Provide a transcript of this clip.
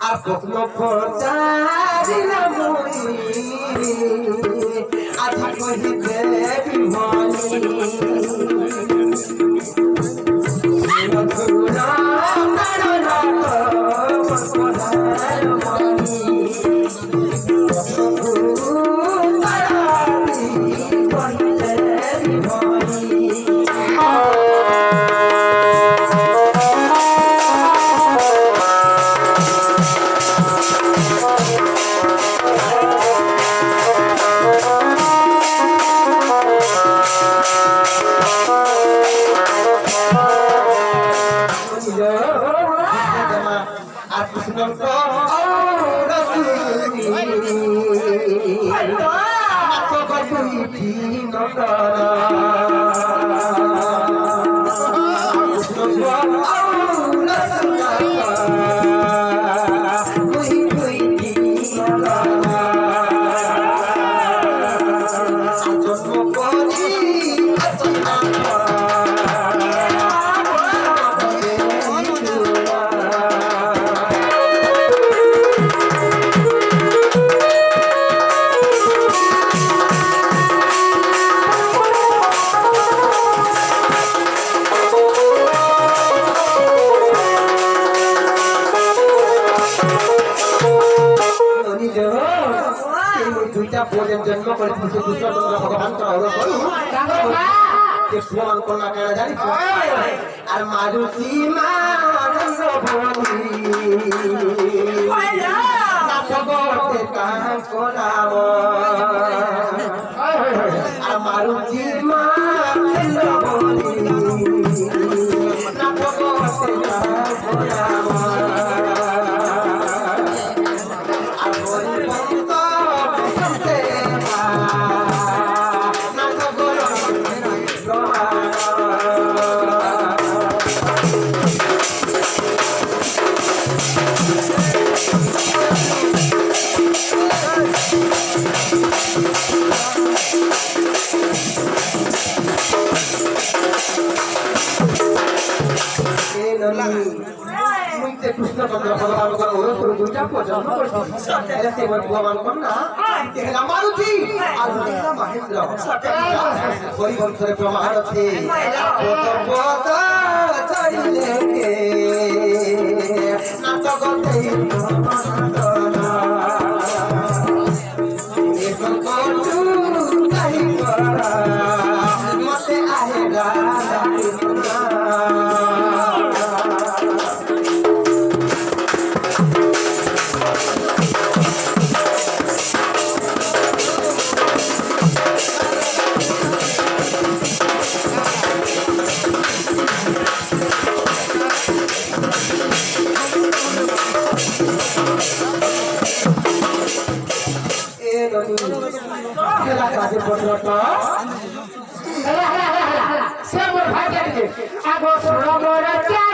আর প্রশ্ন পচারিলাম আজি কহিতে বিভনি जन्म कर भगवान प्रमाण करना कहना जानी और मारुति मारुति कृष्ण भगवान का अनुरोध करो दूजा को जन्म कर ऐसे भगवान को ना तेरा मारुति और दूजा महेंद्र कोई वंशरे प्रमाण थे बहुत चढ़ले के नाटक करते एक को कहीं करा मते आएगा से मोर भाई के आगो छोड़ो मोर क्या